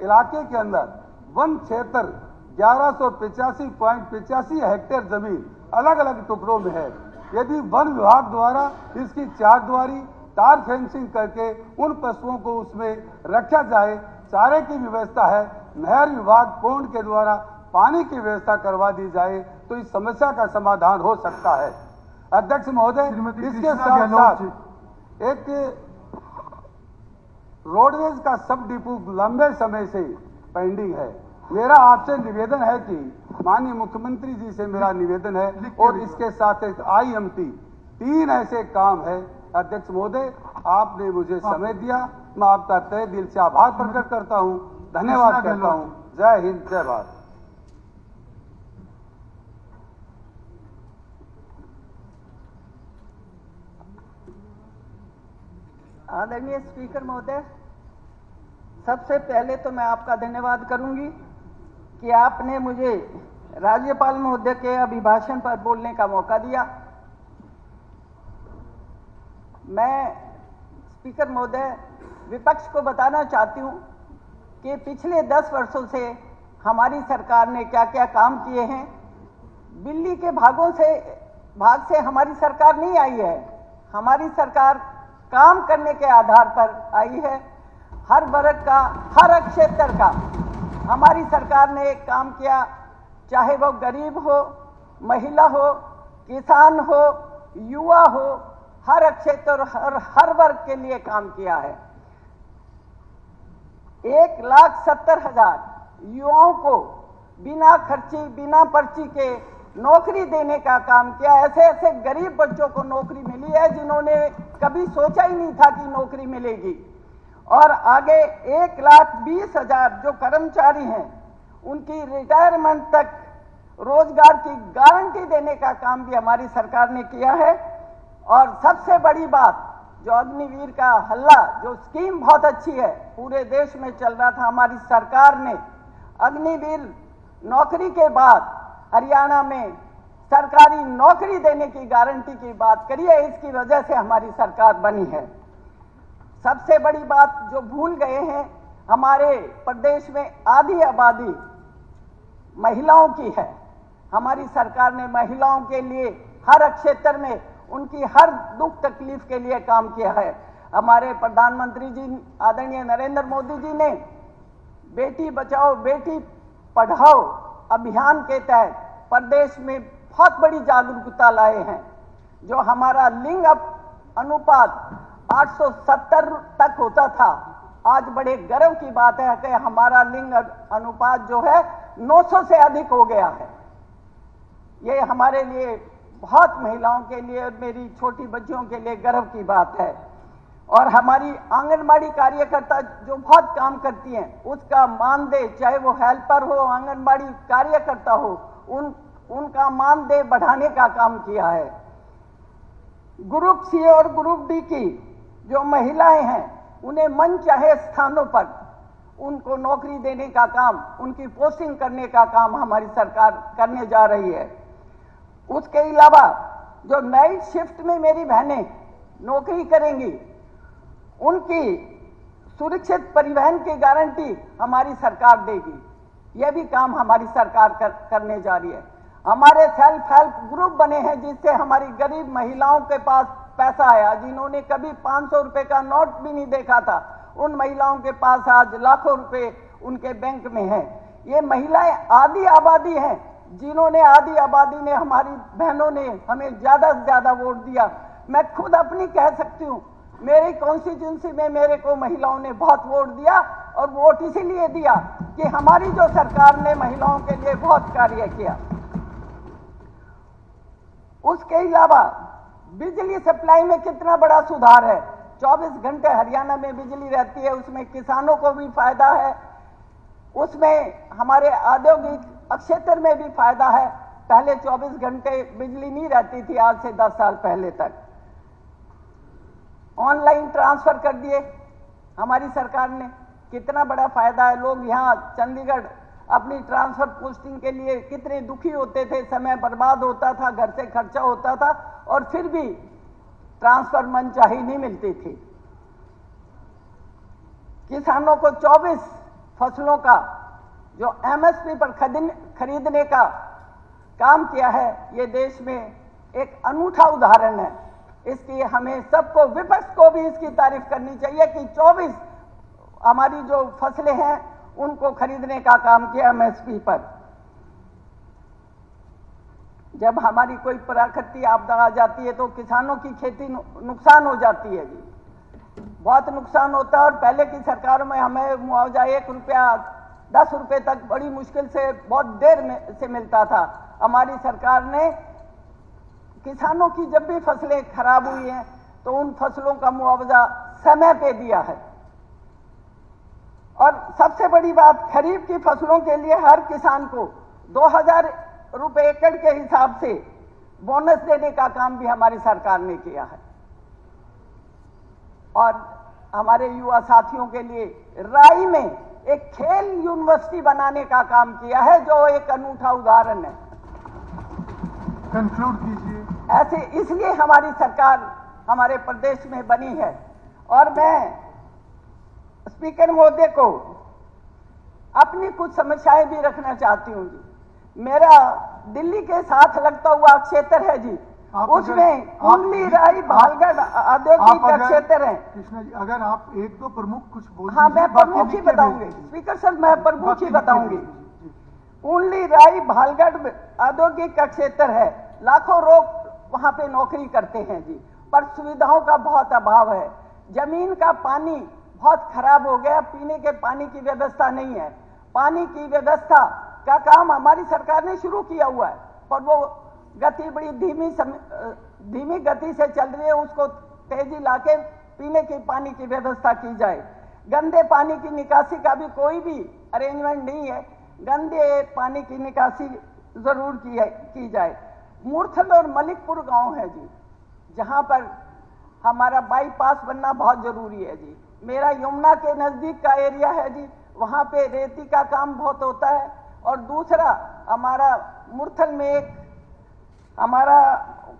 इलाके के अंदर वन क्षेत्र 1185.85 हेक्टेयर जमीन अलग अलग टुकड़ों में है। यदि वन विभाग द्वारा इसकी चार द्वारी तार फेंसिंग करके उन पशुओं को उसमें रखा जाए, चारे की व्यवस्था है, नहर विभाग पौंड के द्वारा पानी की व्यवस्था करवा दी जाए तो इस समस्या का समाधान हो सकता है। अध्यक्ष महोदय, इसके साथ साथ एक रोडवेज का सब डिपो लंबे समय से पेंडिंग है। मेरा आपसे निवेदन है कि माननीय मुख्यमंत्री जी से मेरा निवेदन है और इसके साथ एक IMT 3 ऐसे काम है। अध्यक्ष महोदय, आपने मुझे समय दिया, मैं आपका तहे दिल से आभार प्रकट करता हूं, धन्यवाद करता हूं। जय हिंद, जय भारत। आदरणीय स्पीकर महोदय, सबसे पहले तो मैं आपका धन्यवाद करूंगी कि आपने मुझे राज्यपाल महोदय के अभिभाषण पर बोलने का मौका दिया। मैं स्पीकर महोदय विपक्ष को बताना चाहती हूं कि पिछले 10 वर्षों से हमारी सरकार ने क्या क्या काम किए हैं। बिल्ली के भाग से हमारी सरकार नहीं आई है। हमारी सरकार काम करने के आधार पर आई है। हर वर्ग का, हर क्षेत्र का हमारी सरकार ने काम किया, चाहे वो गरीब हो, महिला हो, किसान हो, युवा हो, हर क्षेत्र और हर वर्ग के लिए काम किया है। 1,70,000 युवाओं को बिना खर्ची, बिना पर्ची के नौकरी देने का काम किया। ऐसे ऐसे गरीब बच्चों को नौकरी मिली है जिन्होंने कभी सोचा ही नहीं था कि नौकरी मिलेगी। और आगे 1,20,000 जो कर्मचारी हैं उनकी रिटायरमेंट तक रोजगार की गारंटी देने का काम भी हमारी सरकार ने किया है। और सबसे बड़ी बात, जो अग्निवीर का हल्ला, जो स्कीम बहुत अच्छी है, पूरे देश में चल रहा था, हमारी सरकार ने अग्निवीर नौकरी के बाद हरियाणा में सरकारी नौकरी देने की गारंटी की बात करी है। इसकी वजह से हमारी सरकार बनी है। सबसे बड़ी बात जो भूल गए हैं, हमारे प्रदेश में आधी आबादी महिलाओं की है। हमारी सरकार ने महिलाओं के लिए हर क्षेत्र में उनकी हर दुख तकलीफ के लिए काम किया है। हमारे प्रधानमंत्री जी आदरणीय नरेंद्र मोदी जी ने बेटी बचाओ बेटी पढ़ाओ अभियान के तहत प्रदेश में बहुत बड़ी जागरूकता लाए हैं। जो हमारा लिंग अनुपात 870 तक होता था, आज बड़े गर्व की बात है कि हमारा लिंग अनुपात जो है 900 से अधिक हो गया है। ये हमारे लिए, बहुत महिलाओं के लिए और मेरी छोटी बच्चियों के लिए गर्व की बात है। और हमारी आंगनबाड़ी कार्यकर्ता जो बहुत काम करती हैं, उसका मानदेय, चाहे वो हेल्पर हो, आंगनबाड़ी कार्यकर्ता हो, उनका मानदेय बढ़ाने का काम किया है। ग्रुप C और ग्रुप D की जो महिलाएं हैं, उन्हें मन चाहे स्थानों पर उनको नौकरी देने का काम, उनकी पोस्टिंग करने का काम हमारी सरकार करने जा रही है। उसके अलावा जो नाइट शिफ्ट में मेरी बहनें नौकरी करेंगी, उनकी सुरक्षित परिवहन की गारंटी हमारी सरकार देगी। यह भी काम हमारी सरकार करने जा रही है। हमारे सेल्फ हेल्प ग्रुप बने हैं जिससे हमारी गरीब महिलाओं के पास पैसा आया, जिन्होंने कभी 500 रुपए का नोट भी नहीं देखा था, उन महिलाओं के पास आज लाखों रुपए उनके बैंक में हैं। ये महिलाएं आधी आबादी हैं, जिन्होंने आधी आबादी ने, हमारी बहनों ने हमें ज्यादा से ज्यादा वोट दिया। मैं खुद अपनी कह सकती हूँ, मेरी कॉन्स्टिट्यूंसी में मेरे को महिलाओं ने बहुत वोट दिया, और वोट इसीलिए दिया कि हमारी जो सरकार ने महिलाओं के लिए बहुत कार्य किया। उसके अलावा बिजली सप्लाई में कितना बड़ा सुधार है। 24 घंटे हरियाणा में बिजली रहती है, उसमें किसानों को भी फायदा है, उसमें हमारे औद्योगिक क्षेत्र में भी फायदा है। पहले 24 घंटे बिजली नहीं रहती थी, आज से 10 साल पहले तक। ऑनलाइन ट्रांसफर कर दिए हमारी सरकार ने, कितना बड़ा फायदा है। लोग यहाँ चंडीगढ़ अपनी ट्रांसफर पोस्टिंग के लिए कितने दुखी होते थे, समय बर्बाद होता था, घर से खर्चा होता था, और फिर भी ट्रांसफर मनचाही नहीं मिलती थी। किसानों को 24 फसलों का जो एमएसपी पर खरीदने का काम किया है, ये देश में एक अनूठा उदाहरण है। इसकी हमें सबको, विपक्ष को भी इसकी तारीफ करनी चाहिए कि 24 हमारी जो फसलें हैं उनको खरीदने का काम किया एमएसपी पर। जब हमारी कोई प्राकृतिक आपदा आ जाती है तो किसानों की खेती नुकसान हो जाती है जी, बहुत नुकसान होता है। और पहले की सरकार में हमें मुआवजा 1 रुपया 10 रुपए तक बड़ी मुश्किल से बहुत देर में से मिलता था। हमारी सरकार ने किसानों की जब भी फसलें खराब हुई हैं तो उन फसलों का मुआवजा समय पे दिया है। और सबसे बड़ी बात, खरीफ की फसलों के लिए हर किसान को 2000 रुपए एकड़ के हिसाब से बोनस देने का काम भी हमारी सरकार ने किया है। और हमारे युवा साथियों के लिए राई में एक खेल यूनिवर्सिटी बनाने का काम किया है, जो एक अनूठा उदाहरण है। कंक्लूड कीजिए। ऐसे इसलिए हमारी सरकार हमारे प्रदेश में बनी है। और मैं स्पीकर महोदय को अपनी कुछ समस्याएं भी रखना चाहती हूं जी। मेरा दिल्ली के साथ लगता हुआ क्षेत्र है जी, उसमें कुंडली, राई, भालगढ़ औद्योगिक क्षेत्र है। कृष्णा जी, अगर आप 1-2 प्रमुख कुछ बोल, हाँ, मैं प्रमुख ही बताऊंगी स्पीकर सर, मैं प्रमुख ही बताऊंगी। कुंडली, राई, भालगढ़ औद्योगिक क्षेत्र है, लाखों लोग वहां पे नौकरी करते हैं जी, पर सुविधाओं का बहुत अभाव है। जमीन का पानी बहुत खराब हो गया, पीने के पानी की व्यवस्था नहीं है। पानी की व्यवस्था का काम हमारी सरकार ने शुरू किया हुआ है, पर वो गति बड़ी धीमी गति से चल रही है। उसको तेजी लाके पीने के पानी की व्यवस्था की जाए। गंदे पानी की निकासी का भी कोई भी अरेंजमेंट नहीं है, गंदे पानी की निकासी जरूर की जाए। मूर्थल और मलिकपुर गांव है जी, जहां पर हमारा बाईपास बनना बहुत जरूरी है जी। मेरा यमुना के नजदीक का एरिया है जी, वहां पे रेती का काम बहुत होता है। और दूसरा, हमारा मूर्थल में एक हमारा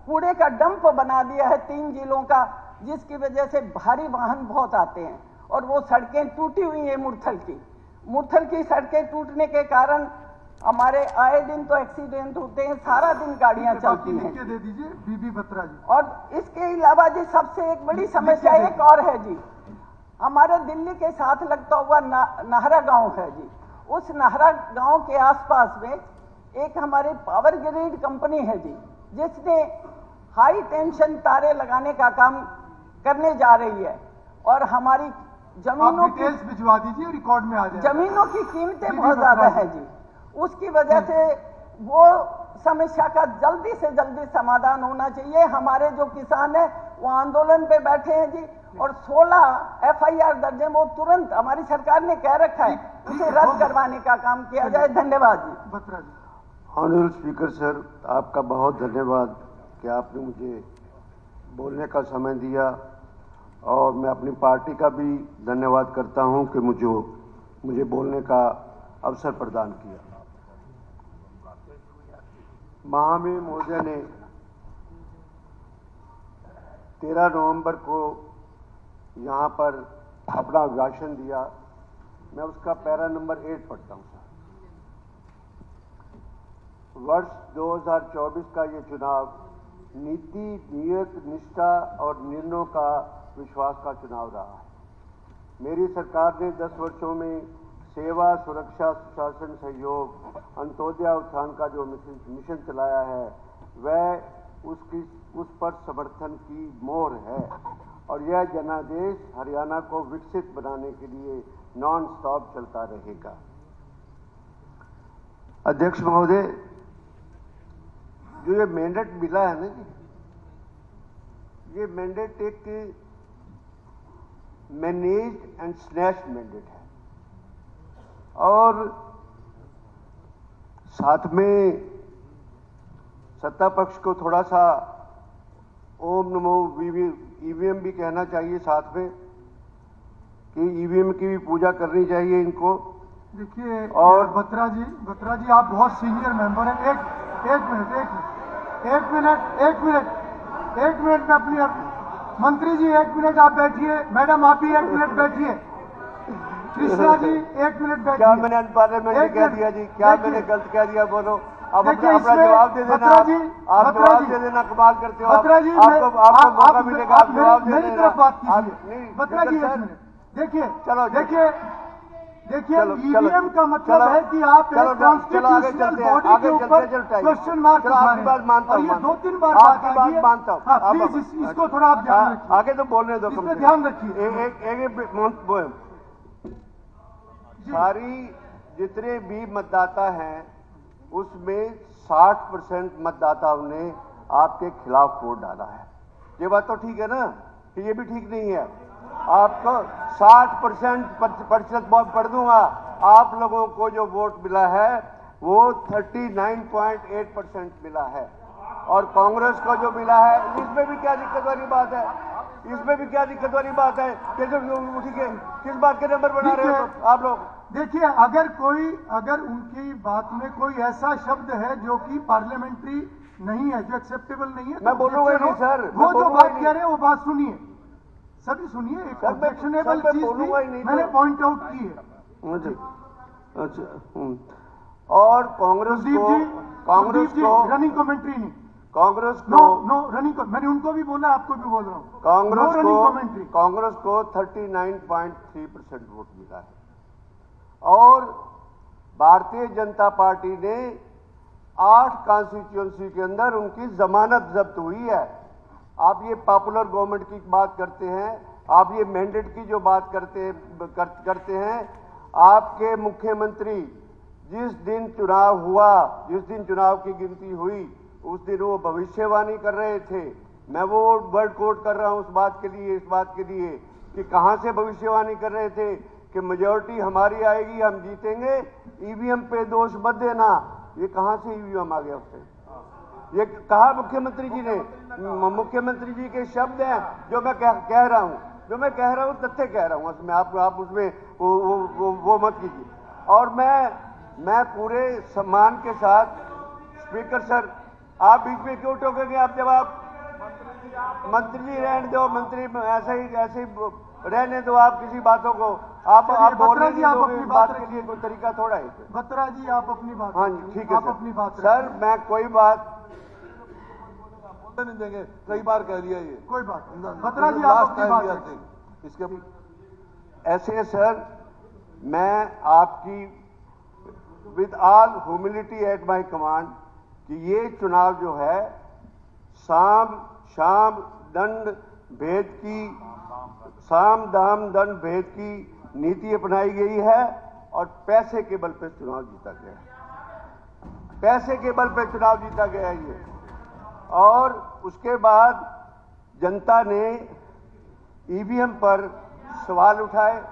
कूड़े का डंप बना दिया है 3 जिलों का, जिसकी वजह से भारी वाहन बहुत आते हैं। और वो सड़कें टूटी हुई हैं मूर्थल की सड़कें टूटने के कारण हमारे आए दिन तो एक्सीडेंट होते हैं, सारा दिन गाड़ियां चलती हैं। दे दीजिए बीबी बत्रा जी। और इसके अलावा जी सबसे एक बड़ी समस्या एक और है जी, हमारे दिल्ली के साथ लगता हुआ नाहरा गांव है जी। उस नाहरा गांव के आसपास में एक हमारी पावर ग्रिड कंपनी है जी, जिसने हाई टेंशन तारे लगाने का काम करने जा रही है। और हमारी जमीनों की डिटेल्स भिजवा दीजिए, रिकॉर्ड में आ जाए। जमीनों की कीमतें बहुत ज्यादा है जी, उसकी वजह से वो समस्या का जल्दी से जल्दी समाधान होना चाहिए। हमारे जो किसान हैं वो आंदोलन पे बैठे हैं जी, और 16 FIR दर्ज है, वो तुरंत हमारी सरकार ने कह रखा है उसे रद्द करवाने का काम किया जाए। धन्यवाद जी। बत्रा जी। ऑनरेबल स्पीकर सर, आपका बहुत धन्यवाद कि आपने मुझे बोलने का समय दिया, और मैं अपनी पार्टी का भी धन्यवाद करता हूं कि मुझे बोलने का अवसर प्रदान किया। महामहिम महोदय ने 13 नवंबर को यहाँ पर अपना भाषण दिया। मैं उसका पैरा नंबर 8 पढ़ता हूँ। वर्ष 2024 का ये चुनाव नीति, नियत, निष्ठा और निर्णयों का विश्वास का चुनाव रहा है। मेरी सरकार ने 10 वर्षों में सेवा, सुरक्षा, सुशासन, सहयोग, अंत्योदय उत्थान का जो मिशन चलाया है, वह उस पर समर्थन की मोहर है। और यह जनादेश हरियाणा को विकसित बनाने के लिए नॉन स्टॉप चलता रहेगा। अध्यक्ष महोदय, जो ये मैंडेट मिला है ना जी, ये मैंडेट एक मैनेज्ड एंड स्नैच्ड मैंडेट है। और साथ में सत्ता पक्ष को थोड़ा सा ओम नमो ईवीएम भी कहना चाहिए साथ में, कि ईवीएम की भी पूजा करनी चाहिए इनको। देखिए, और बत्रा जी आप बहुत सीनियर मेंबर हैं। एक मिनट में अपनी मंत्री जी 1 मिनट आप बैठिए। मैडम आप भी 1 मिनट बैठिए। कृष्णा जी 1 मिनट बैठिए। क्या मैंने अनपार्लियामेंट्री कह दिया जी? क्या मैंने गलत कह दिया? बोलो, अब अपना जवाब दे देना। आप जवाब दे देना, कमाल करते हो। बत्रा जी, आपको मौका मिलेगा, आप जवाब दे मेरी देना। तरफ बात कीजिए। नहीं, बत्रा जी 1 सर, मिनट देखिए, चलो, देखिए चलो, ईवीएम का मतलब है कि आप चलो, एक चलो, आगे कॉन्स्टिट्यूशनल चलते हैं, बॉडी आगे के चलते ऊपर हैं, चलो, टाइम। क्वेश्चन मार्क चलो, आपकी बात मानता और हूं, ये मानता हूं। 2-3 बार आपकी बात बात आई है। मानता हूं। हाँ, अब- प्लीज इसको थोड़ा आप ध्यान रखिए। आगे तो बोलने दो, इस पे ध्यान रखिए। एक सारी जितने भी मतदाता हैं उसमें 60% मतदाताओं ने आपके खिलाफ वोट डाला है। ये बात तो ठीक है ना, कि ये भी ठीक नहीं है? आपको 60% पढ़ दूंगा। आप लोगों को जो वोट मिला है वो 39.8% मिला है, और कांग्रेस को जो मिला है, इसमें भी क्या दिक्कत वाली बात है? इसमें भी क्या दिक्कत वाली बात है? ठीक है, किस बात के नंबर बना रहे हो आप लोग? देखिए, अगर उनकी बात में कोई ऐसा शब्द है जो कि पार्लियामेंट्री नहीं है, जो एक्सेप्टेबल नहीं है, मैं बोलूंगा ही नहीं सर, वो जो बात कह रहे हैं वो बात सुनिए, सभी सुनिए। एक सर, मैं ऑब्जेक्शनेबल चीज बोलूंगा ही नहीं, मैंने तो- पॉइंट आउट की है। अच्छा। और कांग्रेस को रनिंग कमेंट्री नहीं, कांग्रेस नो को नो रनिंग, मैंने उनको भी बोला, आपको भी बोल रहा हूँ, Congress no running commentary. Congress को 39.3% वोट मिला है, और भारतीय जनता पार्टी ने 8 कॉन्स्टिट्यूएंसी के अंदर उनकी जमानत जब्त हुई है। आप ये पॉपुलर गवर्नमेंट की बात करते हैं, आप ये मैंडेट की जो बात करते हैं। आपके मुख्यमंत्री जिस दिन चुनाव हुआ, जिस दिन चुनाव की गिनती हुई, उस दिन वो भविष्यवाणी कर रहे थे। मैं वो वर्ड कोट कर रहा हूं इस बात के लिए कि कहां से भविष्यवाणी कर रहे थे कि मेजॉरिटी हमारी आएगी, हम जीतेंगे, ईवीएम पे दोष मत देना। ये कहां से ईवीएम आ गया उससे? ये कहा मुख्यमंत्री जी ने। मुख्यमंत्री जी के शब्द हैं जो मैं कह रहा हूं, तथ्य कह रहा हूं। उसमें आप उसमें वो मत कीजिए। और मैं पूरे सम्मान के साथ, स्पीकर सर, आप बीच में क्यों टोकेंगे? आप जब आप मंत्री जी रहने दो, मंत्री ऐसे ही रहने दो, आप किसी बातों को आप बोलने नहीं दोगे। इस बात के लिए कोई तरीका थोड़ा है। बत्रा जी, आप अपनी बात, हाँ जी, ठीक है आप सर। अपनी बात सर, मैं कोई बात नहीं देंगे, कई बार कह लिया ये। कोई बात नहीं। बत्रा जी, आप अपनी बात रखें। इसके ऐसे सर, मैं आपकी with all humility at my command कि ये चुनाव जो है साम दाम दंड भेद की नीति अपनाई गई है, और पैसे के बल पे चुनाव जीता गया है। पैसे के बल पे चुनाव जीता गया है ये। और उसके बाद जनता ने ईवीएम पर सवाल उठाए।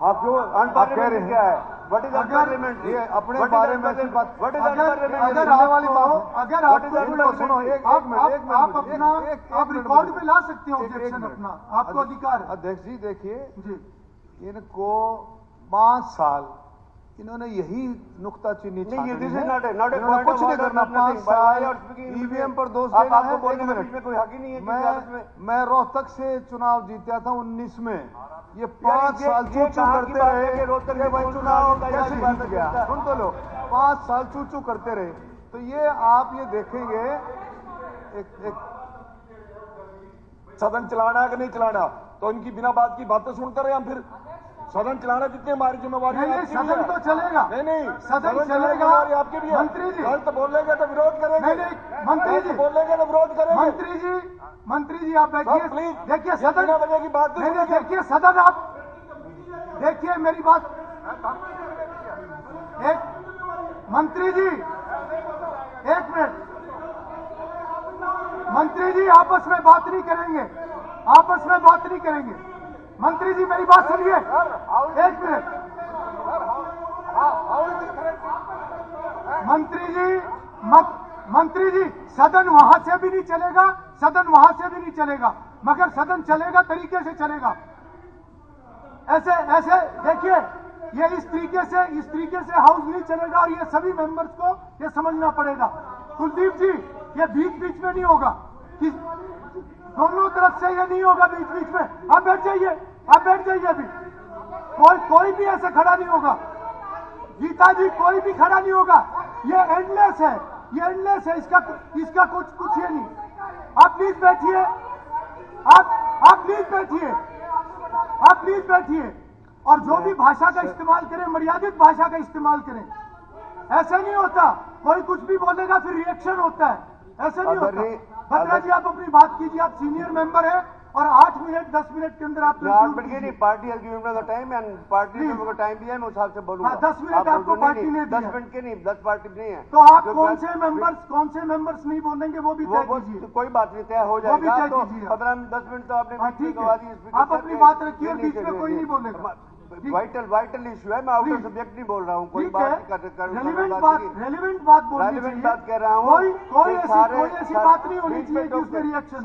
आप जो अनपार्लियामेंट्री क्या है? What is unparliament? ये अपने बारे में ऐसी बात, व्हाट इज अगर अनपार्लियामेंट? आप रिकॉर्ड में ला सकते हो ऑब्जेक्शन अपना, आपको अधिकार है। अध्यक्ष जी देखिए, जी, इनको 5 साल इन्होंने यही नुक्ताचीनी नहीं, छानी this है। is not a इन्होंने point कुछ of नहीं order, करना। nothing. 5 Why साल are you speaking ईवीएम पर दोष आप- देना आपको है। बोलने एक में मिनट, बीच में कोई हक ही नहीं है किसी हालत में। मैं रोहतक से चुनाव जीता था 19 में। ये यार, 5 ये साल चू कहाँ की करते बात है रहे कि रोहतक कि में भाई कौन चुनाव चुनाव कैसे जीता जीत गया। है? सुन तो लो, 5 साल चू करते रहे। तो ये आप ये देखेंगे, एक सदन चलाना है कि नहीं चलाना, तो इनकी बिना बात की बातें सुनकर रहे हम फिर सदन चलाना जितनी हमारी जिम्मेवारी है नहीं, आपकी भी सदन है। तो चलेगा। नहीं सदन चलाने की चलेगा। जिम्मेवारी आपकी भी है। मंत्री जी, गलत बोलेंगे तो विरोध करेंगे। नहीं, मंत्री जी, गलत बोलेंगे तो विरोध करेंगे। मंत्री जी आप बैठिए। सर, प्लीज, देखिए ये सदन, बिना वजह की बात नहीं नहीं, सुनेंगे। देखिए सदन, आप देखिए मेरी बात। एक मंत्री जी, 1 मिनट। मंत्री जी आपस में बात नहीं करेंगे, आपस में बात नहीं करेंगे। मंत्री जी मेरी बात सुनिए, 1 मिनट। मंत्री जी, सदन वहां से भी नहीं चलेगा, सदन वहां से भी नहीं चलेगा, मगर सदन चलेगा तरीके से चलेगा। ऐसे देखिए, ये इस तरीके से हाउस नहीं चलेगा, और ये सभी मेंबर्स को ये समझना पड़ेगा। कुलदीप जी, ये बीच में नहीं होगा, कि दोनों तरफ से ये नहीं होगा बीच में। आप बैठ जाइए, आप बैठ जाइए अभी। कोई भी ऐसे खड़ा नहीं होगा, गीता जी, कोई भी खड़ा नहीं होगा। ये एंडलेस है, ये एंडलेस है, इसका कुछ ये नहीं। आप प्लीज बैठिए, आप प्लीज बैठिए, आप प्लीज बैठिए। और जो भी भाषा का इस्तेमाल करें, मर्यादित भाषा का इस्तेमाल करें। ऐसे नहीं होता, कोई कुछ भी बोलेगा फिर रिएक्शन होता है, ऐसे नहीं होता। बत्रा जी, आप अपनी बात कीजिए, आप सीनियर मेंबर हैं और 8 मिनट 10 मिनट के अंदर आप 8 मिनट के नहीं, party has given me the time and party को टाइम दिया है, मैं उस हिसाब से बोलूंगा। 10 मिनट आपको पार्टी ने दिया, 10 मिनट के नहीं, 10 पार्टी नहीं है। तो आप कौन से मेंबर्स नहीं बोलेंगे वो भी तय कीजिए। कोई बात नहीं, तय हो जाएगा। तो 15-10 मिनट तो आपने ठीक है, आप अपनी बात रखिए, बीच में कोई नहीं बोलेगा। वाइटल इश्यू है, मैं आउट ऑफ सब्जेक्ट नहीं बोल रहा हूँ, कोई बात रेलिवेंट बात रेलिवेंट बात कह रहा हूँ। कोई ऐसी बात नहीं होनी चाहिए कि उसमें रिएक्शन।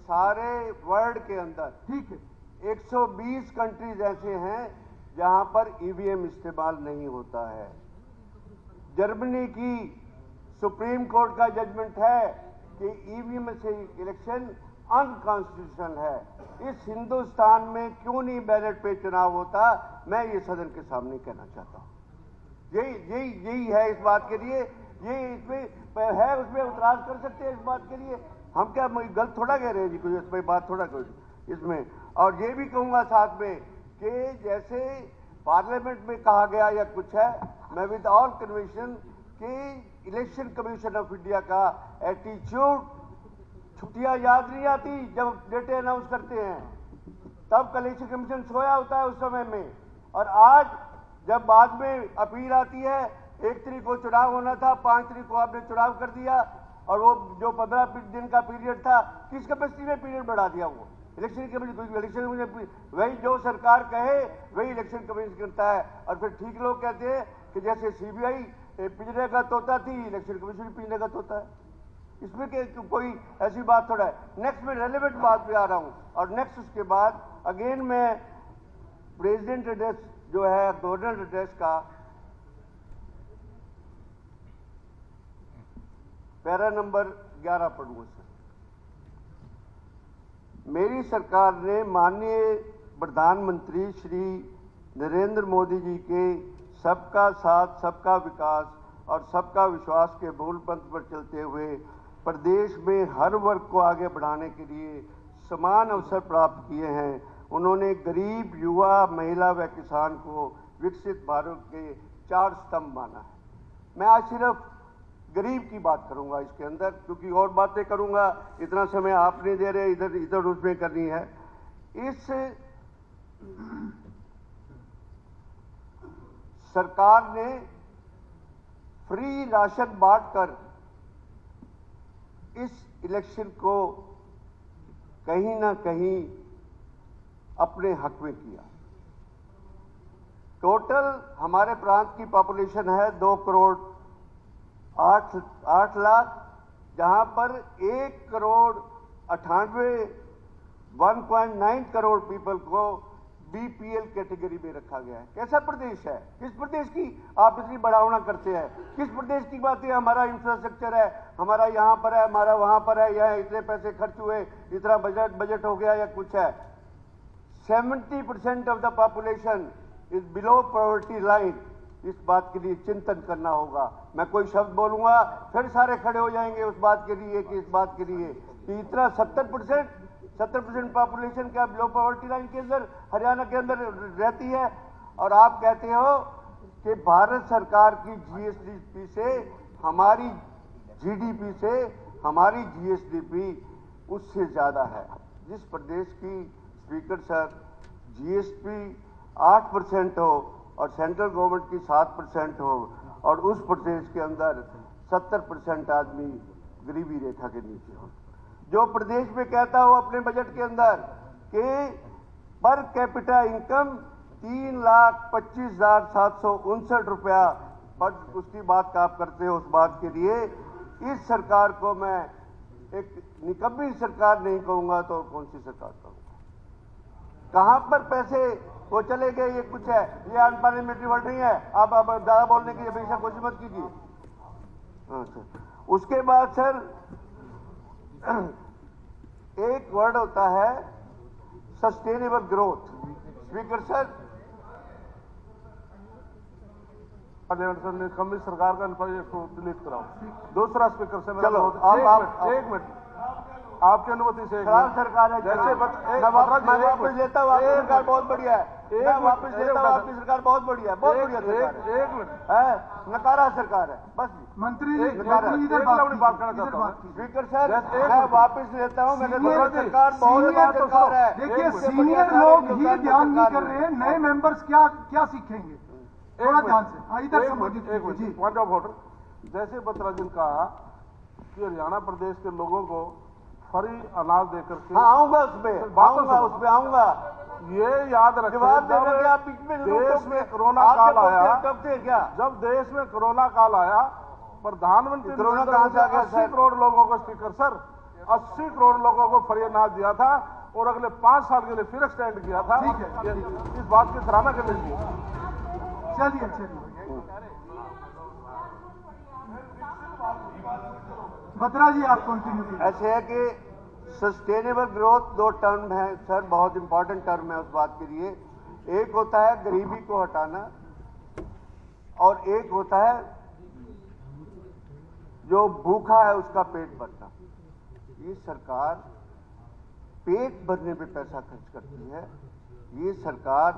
सारे वर्ल्ड के अंदर, ठीक है, 120 कंट्रीज ऐसे हैं जहां पर ईवीएम इस्तेमाल नहीं होता है। जर्मनी की सुप्रीम कोर्ट का जजमेंट है कि ईवीएम से इलेक्शन अनकॉन्स्टिट्यूशनल है। इस हिंदुस्तान में क्यों नहीं बैलेट पे चुनाव होता, मैं ये सदन के सामने कहना चाहता हूं। यही है इस बात के लिए, ये इसमें है, उसमें उतराज कर सकते हैं इस बात के लिए। हम क्या गलत थोड़ा कह रहे हैं जी, कोई इसमें बात थोड़ा कोई इसमें। और ये भी कहूंगा साथ में कि जैसे पार्लियामेंट में कहा गया या कुछ है, मैं विद ऑल कन्विक्शन कि इलेक्शन कमीशन ऑफ इंडिया का एटीट्यूड, छुट्टियां याद नहीं आती जब डेटे अनाउंस करते हैं, तब इलेक्शन कमीशन सोया होता है उस समय में। और आज जब बाद में अपील आती है, 1 तारीख को चुनाव होना था, 5 तारीख को आपने चुनाव कर दिया, और वो जो 15 दिन का पीरियड था, किस कैपेसिटी में पीरियड बढ़ा दिया वो इलेक्शन कमीशन। वही जो सरकार कहे वही इलेक्शन कमीशन करता है। और फिर ठीक लोग कहते हैं कि जैसे सीबीआई पिंजरे का तोता थी, इलेक्शन कमीशन पिंजरे का तोता है। इसमें कोई ऐसी बात थोड़ा है। नेक्स्ट में रेलेवेंट बात पे आ रहा हूं, और नेक्स्ट उसके बाद अगेन मैं प्रेसिडेंट एड्रेस जो है, गवर्नर एड्रेस का पैरा नंबर 11 पढ़ूंगा सर। मेरी सरकार ने माननीय प्रधानमंत्री श्री नरेंद्र मोदी जी के सबका साथ, सबका विकास और सबका विश्वास के मूल मंत्र पर चलते हुए प्रदेश में हर वर्ग को आगे बढ़ाने के लिए समान अवसर प्राप्त किए हैं। उन्होंने गरीब, युवा, महिला व किसान को विकसित भारत के 4 स्तंभ माना है। मैं आज सिर्फ गरीब की बात करूंगा इसके अंदर, क्योंकि और बातें करूंगा इतना समय आप नहीं दे रहे, इधर उसमें करनी है। इस सरकार ने फ्री राशन बांटकर इस इलेक्शन को कहीं ना कहीं अपने हक में किया। टोटल हमारे प्रांत की पॉपुलेशन है 2 करोड़ 8 लाख, जहां पर 1.9 करोड़ पीपल को बीपीएल कैटेगरी में रखा गया है। कैसा प्रदेश है? किस प्रदेश की आप इतनी बढ़ावना करते हैं? किस प्रदेश की बात है? हमारा इंफ्रास्ट्रक्चर है, हमारा यहाँ पर है, हमारा वहां पर है, यहाँ इतने पैसे खर्च हुए, इतना बजट हो गया या कुछ है। 70% of the population is below poverty line. इस बात के लिए चिंतन करना होगा। मैं कोई शब्द बोलूंगा फिर सारे खड़े हो जाएंगे उस बात के लिए कि इस बात के लिए कि इतना 70% पॉपुलेशन क्या बिलो पॉवर्टी लाइन के अंदर हरियाणा के अंदर रहती है। और आप कहते हो कि भारत सरकार की जीएसडीपी से, हमारी जीडीपी से हमारी जीएसडीपी उससे ज्यादा है। जिस प्रदेश की स्पीकर सर जीएसपी 8% हो और सेंट्रल गवर्नमेंट की 7% हो, और उस प्रदेश के अंदर 70% आदमी गरीबी रेखा के नीचे हो। जो प्रदेश में कहता हो अपने बजट के अंदर कि पर कैपिटा इनकम 3,25,759 रुपया, पर उसकी बात का आप करते हो, उस बात के लिए इस सरकार को मैं एक निकम्मी सरकार नहीं कहूंगा तो कौन सी सरकार कहूंगा? कहां पर पैसे वो चले गए ये कुछ है, ये अनपार्लियामेंट्री वर्ड नहीं है। आप ज्यादा बोलने की हमेशा कोशिश मत कीजिए। हाँ सर, उसके बाद सर एक वर्ड होता है sustainable growth. Speaker sir, sir ने कमी सरकार का इसको डिलीट कराओ। दूसरा स्पीकर से चलो, एक मिनट आपकी अनुमति से। खराब सरकार है, जैसे मैं वापस लेता हूँ, आपकी सरकार बहुत बढ़िया है। मैं वापस लेता हूँ, आपकी सरकार बहुत बढ़िया है, बहुत बढ़िया सरकार है। एक मिनट है, नकारा सरकार है, बस। मंत्री इधर बात करना चाहता हूँ। स्पीकर सर, मैं वापस लेता हूँ, मैंने सरकार बहुत सीनियर सरकार है। देखिए, सीनियर लोग ही ध्यान नहीं कर रहे हैं, नए मेंबर्स क्या सीखेंगे? थोड़ा ध्यान से इधर संबोधित कीजिए। Point of order. जैसे बत्रा जी ने कहा कि हरियाणा प्रदेश के लोगों को फ्री अनाज देकर के, हाँ आऊंगा उसमें आऊंगा। ये याद रखें, जवाब देना कि आप बीच में देश में कोरोना काल आया, कब थे क्या? जब देश में कोरोना काल आया, प्रधानमंत्री कोरोना कहां से आ गया? 80 करोड़ लोगों को, स्पीकर सर, 80 करोड़ लोगों को फ्री अनाज दिया था और अगले 5 साल के लिए फिर एक्सटेंड किया था। इस बात की सराहना करनी चाहिए। चलिए बत्रा जी, आप कंटिन्यू कीजिए। ऐसे है कि सस्टेनेबल ग्रोथ 2 टर्म है सर, बहुत इंपॉर्टेंट टर्म है उस बात के लिए। एक होता है गरीबी को हटाना और एक होता है जो भूखा है उसका पेट भरना। ये सरकार पेट भरने पे पैसा खर्च करती है, ये सरकार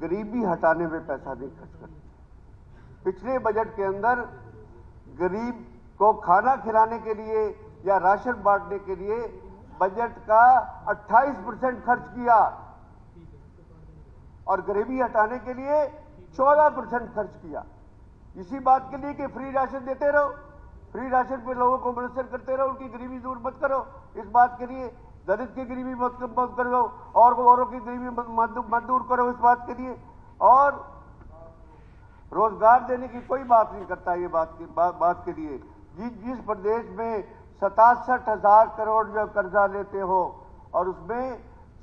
गरीबी हटाने में पैसा नहीं खर्च करती। पिछले बजट के अंदर गरीब को खाना खिलाने के लिए या राशन बांटने के लिए बजट का 28% खर्च किया और गरीबी हटाने के लिए 14% खर्च किया। इसी बात के लिए कि फ्री राशन देते रहो, फ्री राशन पे लोगों को मुनसर करते रहो, उनकी गरीबी दूर मत करो। इस बात के लिए दलित की गरीबी मत करो और औरों की गरीबी मत दूर करो, इस बात के लिए। और रोजगार देने की कोई बात नहीं करता ये बात के लिए। जिस प्रदेश में 67,000 करोड़ जो कर्जा लेते हो और उसमें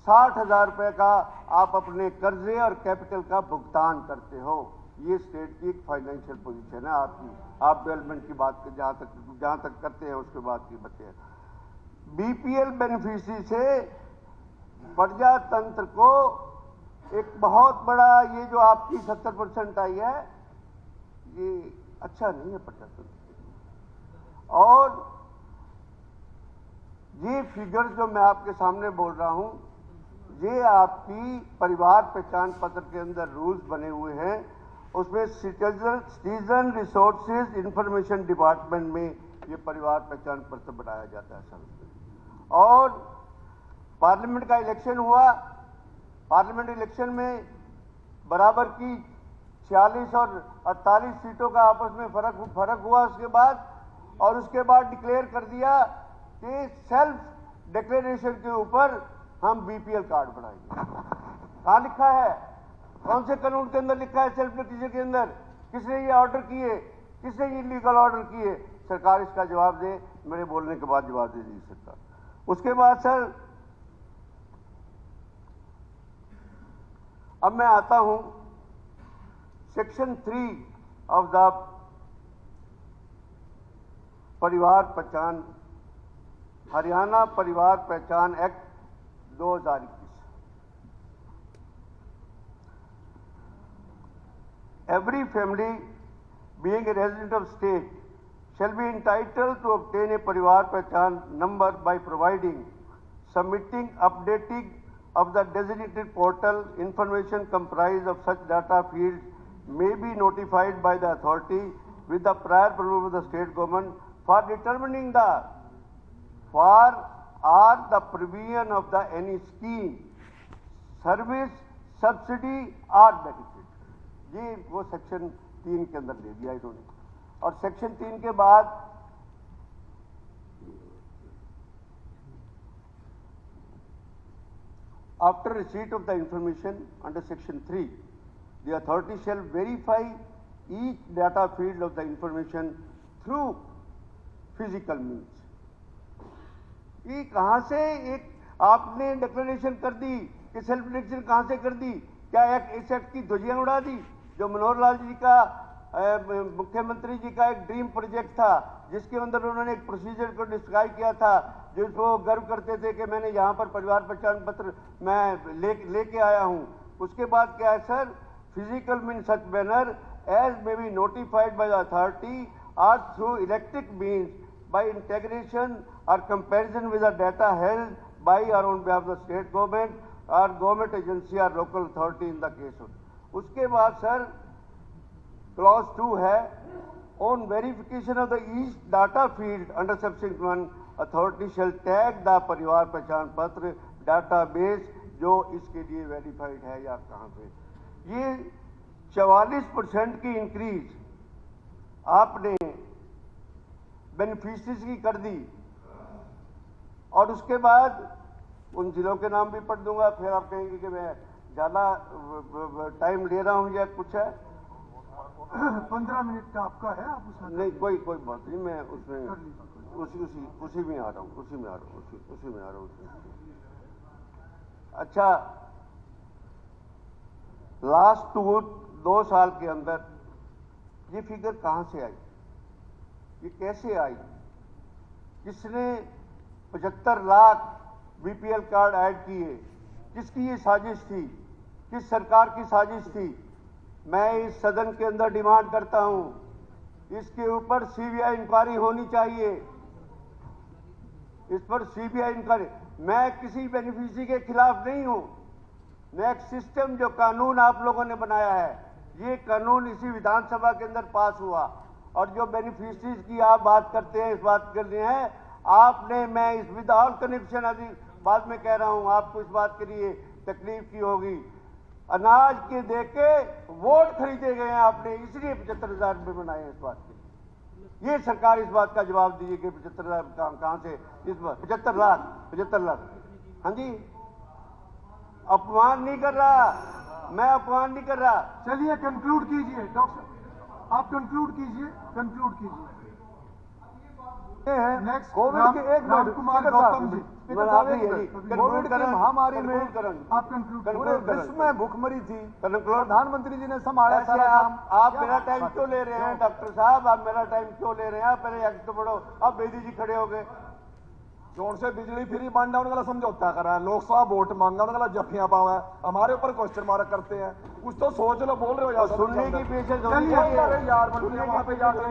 60,000 रुपए का आप अपने कर्जे और कैपिटल का भुगतान करते हो, ये स्टेट की एक फाइनेंशियल पोजीशन है आपकी। आप डेवलपमेंट की बात जहां तक करते हैं उसके बाद की बताइए। बीपीएल बेनिफिशियरी से प्रजातंत्र को एक बहुत बड़ा, ये जो आपकी 70% आई है, ये अच्छा नहीं है प्रजातंत्र। और ये फिगर्स जो मैं आपके सामने बोल रहा हूं, ये आपकी परिवार पहचान पत्र के अंदर रूल्स बने हुए हैं, उसमें सिटीजन रिसोर्सेज इंफॉर्मेशन डिपार्टमेंट में ये परिवार पहचान पत्र बनाया जाता है सर। और पार्लियामेंट का इलेक्शन हुआ, पार्लियामेंट इलेक्शन में बराबर की 46 और 48 सीटों का आपस में फर्क हुआ उसके बाद, और उसके बाद डिक्लेयर कर दिया कि सेल्फ डिक्लेरेशन के ऊपर हम बीपीएल कार्ड बनाएंगे। कहाँ लिखा है, कौन से कानून के अंदर लिखा है सेल्फ डिक्लेरेशन के अंदर? किसने ये ऑर्डर किए, किसने ये लीगल ऑर्डर किए? सरकार इसका जवाब दे, मेरे बोलने के बाद जवाब दे दी सरकार। उसके बाद सर अब मैं आता हूं सेक्शन 3 ऑफ द परिवार पहचान, हरियाणा परिवार पहचान act 2021। Every family being a resident of state shall be entitled to obtain a Parivar Pehchan number by providing, submitting, updating of the designated portal. Information comprised of such data fields may be notified by the authority with the prior approval of the state government for determining the provision of the any scheme, service, subsidy or benefit। ये वो section 3 के अंदर दे दिया इन्होंने। और section 3 के बाद after receipt of the information under section 3 the authority shell verify each data field of the information through physical means. ये कहां से एक आपने डिक्लेरेशन कर दी कि सेल्फ डिक्लेरेशन कहां से कर दी? क्या एक इस एक्ट की ध्वजियां उड़ा दी जो मनोहर लाल जी का मुख्यमंत्री जी का एक ड्रीम प्रोजेक्ट था जिसके अंदर उन्होंने एक प्रोसीजर को डिस्क्राइब किया था, जिसको गर्व करते थे कि मैंने यहाँ पर परिवार पहचान पत्र मैं लेके आया हूँ। उसके बाद क्या है sir, physical mean such manner as may be notified by the authority or through electric means by integration or comparison with the data held by or on behalf the state government or government agency or local authority in the case. उसके बाद sir clause 2 है, on verification of the each data field under subsection 1 authority shall tag the Parivar Pehchan पत्र database जो इसके लिए verified है या कहाँ पे। ये 44% की इंक्रीज आपने बेनिफिशरीज की कर दी। और उसके बाद उन जिलों के नाम भी पढ़ दूंगा, फिर आप कहेंगे कि मैं ज्यादा टाइम ले रहा हूं या कुछ है। 15 मिनट का आपका है, आप उसमें नहीं कोई बात नहीं, मैं उसमें उसी में आ रहा हूँ। अच्छा, लास्ट 2 साल के अंदर ये फिगर कहां से आई, ये कैसे आई, किसने 75 लाख बीपीएल कार्ड ऐड किए, किसकी ये साजिश थी, किस सरकार की साजिश थी। मैं इस सदन के अंदर डिमांड करता हूं, इसके ऊपर सीबीआई इंक्वायरी होनी चाहिए, इस पर सीबीआई इंक्वायरी। मैं किसी बेनिफिशियरी के खिलाफ नहीं हूं, मैं एक सिस्टम जो कानून आप लोगों ने बनाया है, ये कानून इसी विधानसभा के अंदर पास हुआ। और जो बेनिफिशरीज की आप बात करते हैं, इस बात कर रहे हैं आपने, मैं इस विदाउट कनेक्शन अभी बाद में कह रहा हूं, आपको इस बात के लिए तकलीफ की होगी। अनाज के देके वोट खरीदे गए हैं आपने, इसलिए 75,000 रुपये बनाए हैं इस बात के। ये सरकार इस बात का जवाब दीजिए कि 75,000 कहां से, इस बार 75 लाख। हाँ जी, अपमान नहीं कर रहा मैं, अपमान नहीं कर रहा। चलिए कंक्लूड कीजिए डॉक्टर, आप कंक्लूड कीजिए। नेक्स्ट कोविड के एक राम कुमार गौतम जी, कोविड की महामारी में आप कंक्लूड पूरे विश्व में भूखमरी थी, प्रधानमंत्री जी ने संभाला सारा काम। आप मेरा टाइम क्यों ले रहे हैं डॉक्टर साहब, आप मेरा टाइम क्यों ले रहे हैं? आप पहले एक्ट तो पढ़ो। अब बेदी जी खड़े हो गए, जोर से बिजली फ्री बांटा उनका समझौता करा है, लोकसभा वोट मांगा उनका जफियां पावा है, हमारे ऊपर क्वेश्चन मार्क करते हैं। कुछ तो सोच लो, बोल रहे हो यार, सुनने की पेशेंस होनी चाहिए यार, वहां पे जाकर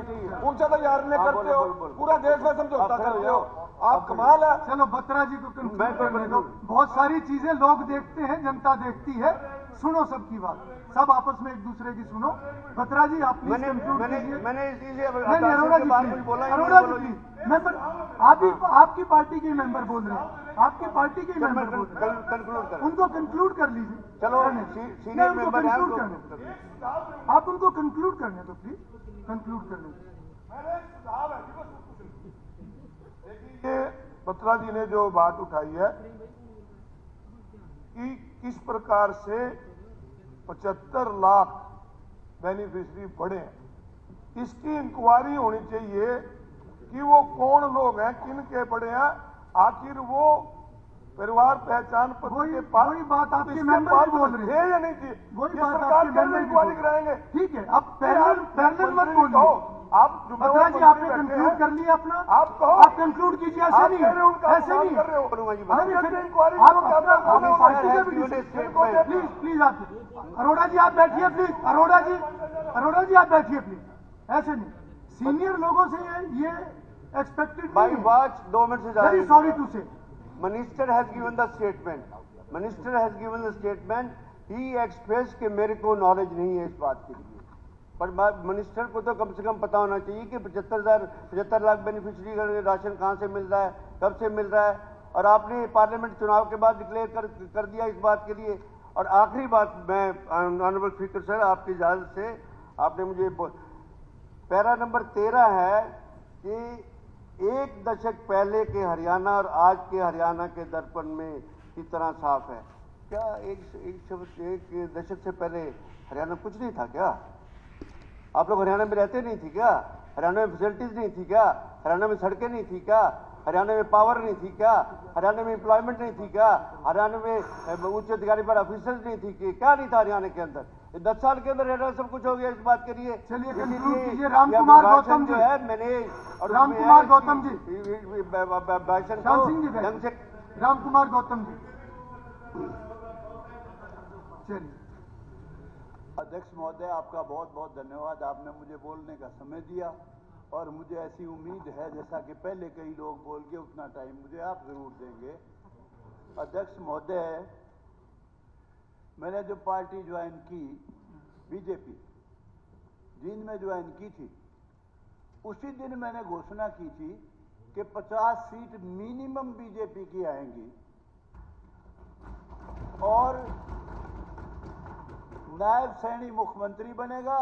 उनसे तो यार ने करते हो, पूरा देश में समझौता करते हो, आप कमाल है। चलो बत्रा जी को कंक्लूड करने दो। बहुत सारी चीजें लोग देखते हैं, जनता देखती है, सुनो सबकी बात, सब आपस में एक दूसरे की सुनो। बत्रा जी आप प्लीज कंक्लूड कीजिए। मैंने इसीलिए अरोड़ा जी मेंबर, आपकी पार्टी के मेंबर बोल रहे हैं, आपकी पार्टी के मेंबर बोल रहे हैं, कंक्लूड कर, उनको कंक्लूड कर लीजिए। चलो सीनियर मेंबर हैं, आप उनको कंक्लूड करने दो प्लीज, कंक्लूड करने दो। बत्रा जी ने जो बात उठाई है कि किस प्रकार से 75 लाख बेनिफिशरी बढ़े हैं, इसकी इंक्वायरी होनी चाहिए कि वो कौन लोग हैं, किन के बढ़े हैं, आखिर वो परिवार पहचान पत्र के पास वही बात आपके मेंबर बोल रहे हैं या नहीं थी, वही ये बात सरकार आपके कैसे मेंबर इंक्वायरी कराएंगे? ठीक है, अब पैरेलल मत बोलिए। आप बत्रा जी आपने कंक्लूड कर लिया अपना, आप कहो, आप कंक्लूड कीजिए। ऐसे नहीं, ऐसे नहीं कर रहे हो, प्लीज आप अरोड़ा जी आप बैठिए प्लीज, अरोड़ा जी आप बैठिए प्लीज, ऐसे नहीं। सीनियर लोगों से ये एक्सपेक्टेड बाय वॉच 2 मिनट से ज्यादा। वेरी सॉरी टू से, minister has given the statement, he express कि मेरे को नॉलेज नहीं है इस बात के लिए, पर मिनिस्टर को तो कम से कम पता होना चाहिए कि 75 लाख बेनिफिशरी का राशन कहां से मिल रहा है, कब से मिल रहा है। और आपने पार्लियामेंट चुनाव के बाद डिक्लेयर कर दिया इस बात के लिए। और आखिरी बात, मैं ऑनरेबल स्पीकर सर आपकी इजाजत से, आपने मुझे पैरा नंबर 13 है कि 1 दशक पहले के हरियाणा और आज के हरियाणा के दर्पण में कितना साफ है। क्या एक दशक से पहले हरियाणा कुछ नहीं था क्या? आप लोग हरियाणा में रहते नहीं थी क्या? हरियाणा में फैसिलिटीज नहीं थी क्या? हरियाणा में सड़कें नहीं थी क्या? हरियाणा में पावर नहीं थी क्या? हरियाणा में एम्प्लॉयमेंट नहीं थी क्या? हरियाणा में उच्च अधिकारी पर ऑफिसर्स नहीं थी कि क्या नहीं था हरियाणा के अंदर? 10 साल के अंदर हरियाणा सब कुछ हो गया इस बात के लिए। चलिए कंक्लूड कीजिए। रामकुमार गौतम जी जो है मैंने रामकुमार गौतम जी श्याम सिंह जी ढंग से रामकुमार गौतम जी चलिए। अध्यक्ष महोदय, आपका बहुत बहुत धन्यवाद। आपने मुझे बोलने का समय दिया और मुझे ऐसी उम्मीद है जैसा कि पहले कई लोग बोल के उतना टाइम मुझे आप जरूर देंगे। अध्यक्ष महोदय, मैंने जो पार्टी ज्वाइन की बीजेपी जींद में ज्वाइन की थी, उसी दिन मैंने घोषणा की थी कि 50 सीट मिनिमम बीजेपी की आएंगी और नायब सैनी मुख्यमंत्री बनेगा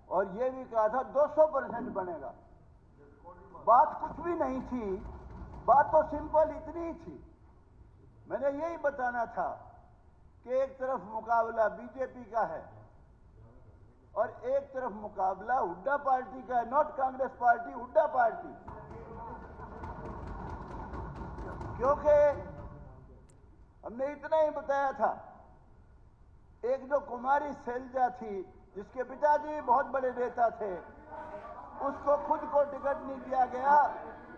और यह भी कहा था 200% बनेगा। बात कुछ भी नहीं थी, बात तो सिंपल इतनी ही थी। मैंने यही बताना था कि एक तरफ मुकाबला बीजेपी का है और एक तरफ मुकाबला हुड्डा पार्टी का है, not Congress party, Hooda party. क्योंकि हमने इतना ही बताया था, एक जो कुमारी शैलजा थी जिसके पिताजी बहुत बड़े नेता थे, उसको खुद को टिकट नहीं दिया गया।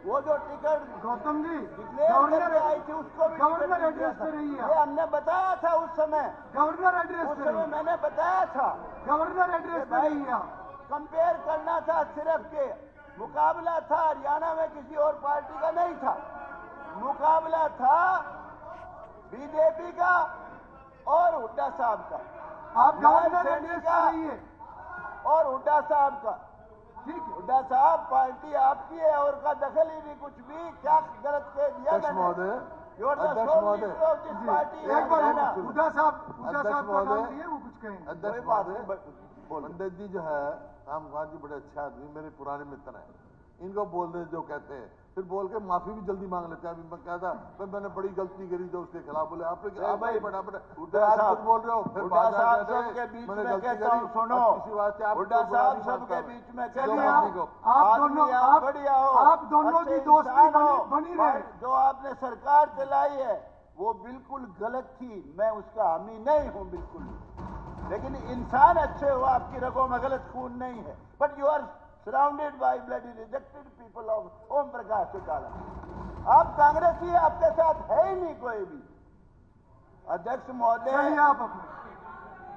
वो जो टिकट गौतम जी गवर्नर आई थी उसको भी गवर्नर एड्रेस पे रही है। ये हमने बताया था उस समय, गवर्नर एड्रेस उस पे समय मैंने बताया था गवर्नर एड्रेस पे रही है। कंपेयर करना था सिर्फ के मुकाबला था हरियाणा में किसी और पार्टी का नहीं था, मुकाबला था बीजेपी का और हुड्डा साहब का। आप गवर्नर एड्रेस पे रही है और हुड्डा साहब का। ठीक है। हुड्डा साहब पार्टी आपकी है और का दखल ही नहीं कुछ भी। क्या गलत कह दिया अध्यक्ष महोदय, पार्टी एक बार हुड्डा साहब का नाम लिए वो कुछ कहेंगे। अध्यक्ष महोदय, पंडित जी जो है रामकुमार जी बड़े अच्छे आदमी, मेरे पुराने मित्र हैं। इनको बोल दे जो कहते हैं, फिर बोल के माफी भी जल्दी मांग लेते हैं। अभी मैं कहता मैंने बड़ी गलती करी जो उसके खिलाफ बोले आप भाई बड़ा हुड्डा साहब बोल रहे हो, फिर हुड्डा साहब सबके बीच में कहता हूं, सुनो, हुड्डा साहब सबके बीच में आप दोनों की दोस्ती बनी रहे। जो आपने सरकार चलाई है वो बिल्कुल गलत थी, मैं उसका हामी नहीं हूं बिल्कुल, लेकिन इंसान अच्छे हो, आपकी रगों में गलत खून नहीं है। But you are surrounded by bloody rejected people of Om Prakash Chautala. आप कांग्रेसी, आपके साथ है ही नहीं कोई भी। अध्यक्ष महोदय, आप अपने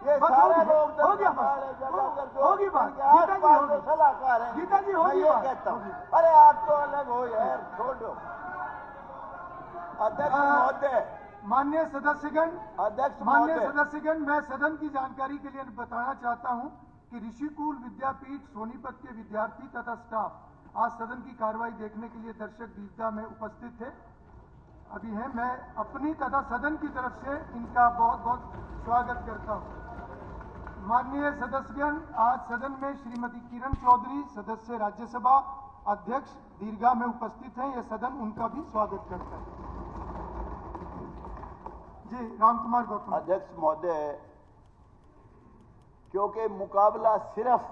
ये सारे लोग होगी बात, सलाहकार है, गीता जी होगी ये कहता हूँ। अरे आप तो अलग हो यार, छोड़ो। अध्यक्ष महोदय, माननीय सदस्यगण, माननीय सदस्यगण, मैं सदन की जानकारी के लिए बताना चाहता हूं कि ऋषिकुल विद्यापीठ सोनीपत के विद्यार्थी तथा स्टाफ आज सदन की कार्रवाई देखने के लिए दर्शक दीर्घा में उपस्थित थे, अभी हैं। मैं अपनी तथा सदन की तरफ से इनका बहुत बहुत स्वागत करता हूं। माननीय सदस्यगण, आज सदन में श्रीमती किरण चौधरी, सदस्य राज्यसभा अध्यक्ष, दीर्घा में उपस्थित हैं। यह सदन उनका भी स्वागत करता है। जी रामकुमार गौतम। अध्यक्ष महोदय, क्योंकि मुकाबला सिर्फ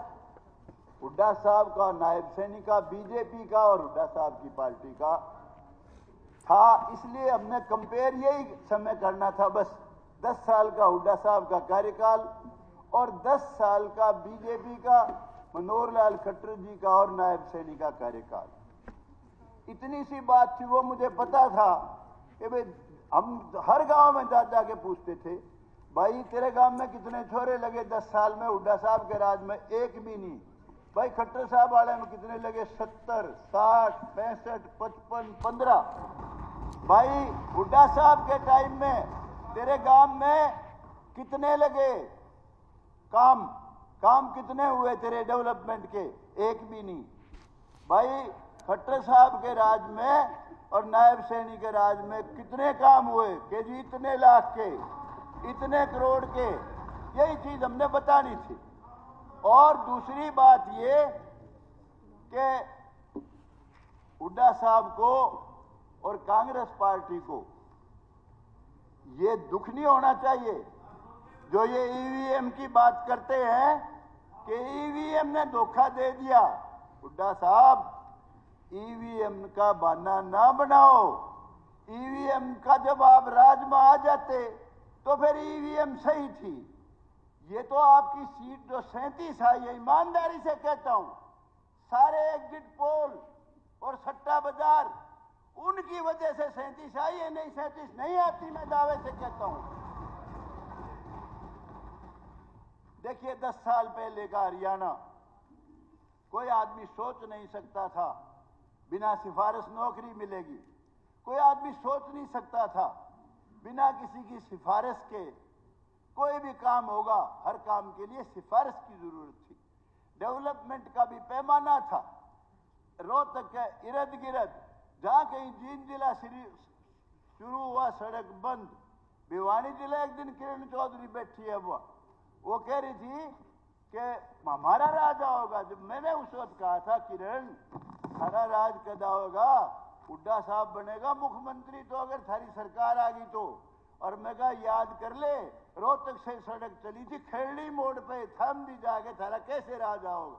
हुड्डा साहब का, नायब सैनी का, बीजेपी का और हुड्डा साहब की पार्टी का था, इसलिए हमने कंपेयर यही समय करना था बस। 10 साल का हुड्डा साहब का कार्यकाल और 10 साल का बीजेपी का, मनोहर लाल खट्टर जी का और नायब सैनी का कार्यकाल। इतनी सी बात थी। वो मुझे पता था कि भाई हम हर गांव में जा जाके पूछते थे, भाई तेरे गांव में कितने छोरे लगे 10 साल में? हुड्डा साहब के राज में एक भी नहीं। भाई खट्टर साहब वाले में कितने लगे? 70, 60, 65, 55, 15। भाई हुड्डा साहब के टाइम में तेरे गांव में कितने लगे? काम कितने हुए तेरे डेवलपमेंट के? एक भी नहीं। भाई खट्टर साहब के राज में और नायब सैनी के राज में कितने काम हुए कि जी इतने लाख के, इतने करोड़ के? यही चीज हमने बतानी थी। और दूसरी बात ये कि हुड्डा साहब को और कांग्रेस पार्टी को ये दुख नहीं होना चाहिए जो ये ईवीएम की बात करते हैं कि ईवीएम ने धोखा दे दिया। हुड्डा साहब, ईवीएम का बहाना ना बनाओ। ईवीएम का जब आप राज में आ जाते तो फिर ईवीएम सही थी। ये तो आपकी सीट जो 37 आई है, ईमानदारी से कहता हूं, सारे एग्जिट पोल और सट्टा बाजार उनकी वजह से 37 आई है, नहीं 37 नहीं आती, मैं दावे से कहता हूं। देखिए 10 साल पहले का हरियाणा, कोई आदमी सोच नहीं सकता था बिना सिफारिश नौकरी मिलेगी। कोई आदमी सोच नहीं सकता था बिना किसी की सिफारिश के कोई भी काम होगा। हर काम के लिए सिफारिश की जरूरत थी। डेवलपमेंट का भी पैमाना था। रोहतक के इर्द गिर्द जहां कहीं जींद जिला शुरू हुआ सड़क बंद। भिवानी जिला एक दिन किरण चौधरी बैठी है, वो कह रही थी कि हमारा राज होगा। जब मैंने उस वक्त कहा था किरण हमारा राज कदा होगा, हुड्डा साहब बनेगा मुख्यमंत्री तो अगर थारी सरकार आ गई तो। और मैं कहा याद कर ले, रोहतक से सड़क चली थी खेड़ी मोड़ पे, थम दी जाके थारा कैसे राज होगा।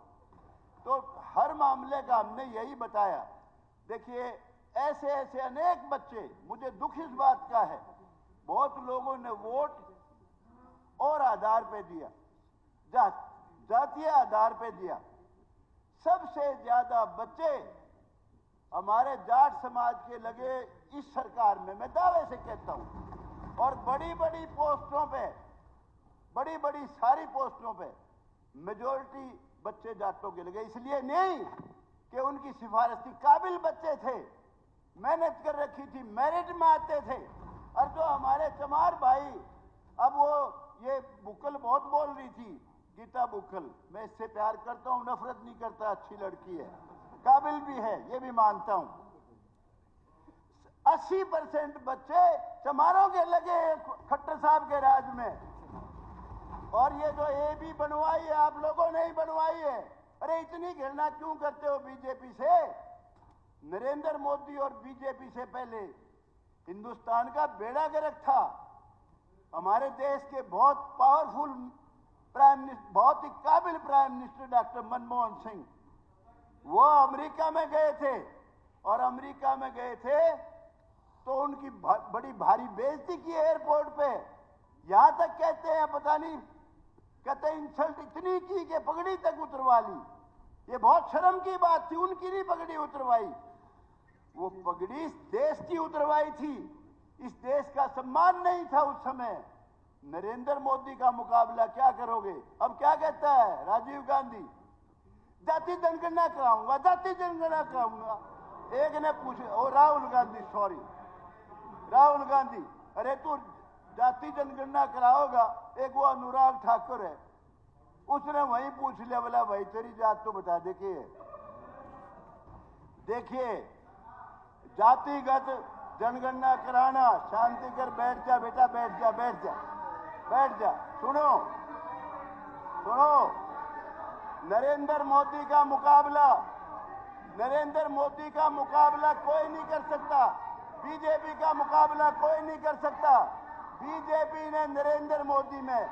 तो हर मामले का हमने यही बताया। देखिए ऐसे ऐसे अनेक बच्चे, मुझे दुख इस बात का है, बहुत लोगों ने वोट और आधार पे दिया, जातीय आधार पे दिया। सबसे ज्यादा बच्चे हमारे जाट समाज के लगे इस सरकार में, मैं दावे से कहता हूं। और बड़ी बड़ी पोस्टों पे, बड़ी बड़ी सारी पोस्टों पे मेजोरिटी बच्चे जाटों के लगे। इसलिए नहीं कि उनकी सिफारिश थी, काबिल बच्चे थे, मेहनत कर रखी थी, मेरिट में आते थे। और जो हमारे चमार भाई, अब वो ये बुकल बहुत बोल रही थी, गीता बुकल, मैं इससे प्यार करता हूं, नफरत नहीं करता, अच्छी लड़की है, काबिल भी है, ये भी मानता हूं। 80% बच्चे चमारों के लगे खट्टर साहब के राज में। और ये जो AB बनवाई है आप लोगों ने ही बनवाई है। अरे इतनी घृणा क्यों करते हो बीजेपी से? नरेंद्र मोदी और बीजेपी से पहले हिंदुस्तान का बेड़ा गर्क था। हमारे देश के बहुत पावरफुल प्राइम मिनिस्टर, बहुत ही काबिल prime minister doctor Manmohan Singh, वो अमेरिका में गए थे। और अमेरिका में गए थे तो उनकी बड़ी भारी बेइज्जती की एयरपोर्ट पे। यहां तक कहते हैं, पता नहीं, कहते इंसल्ट इतनी की कि पगड़ी तक उतरवा ली। ये बहुत शर्म की बात थी, उनकी नहीं पगड़ी उतरवाई, वो पगड़ी इस देश की उतरवाई थी। इस देश का सम्मान नहीं था उस समय। नरेंद्र मोदी का मुकाबला क्या करोगे? अब क्या कहता है राजीव गांधी, जाति जनगणना कराऊंगा, जाति जनगणना कराऊंगा। एक ने पूछा, ओ राहुल गांधी, सॉरी राहुल गांधी, अरे तू जाति जनगणना कराओगा? एक वो अनुराग ठाकुर है, उसने वही पूछ लिया, बोला भाई तेरी जात तो बता दे के। देखिए जातिगत जनगणना कराना, शांति कर, बैठ जा बेटा, बैठ जा, बैठ जा, बैठ जा। सुनो सुनो, नरेंद्र मोदी का मुकाबला, नरेंद्र मोदी का मुकाबला कोई नहीं कर सकता। बीजेपी का मुकाबला कोई नहीं कर सकता। बीजेपी ने नरेंद्र मोदी में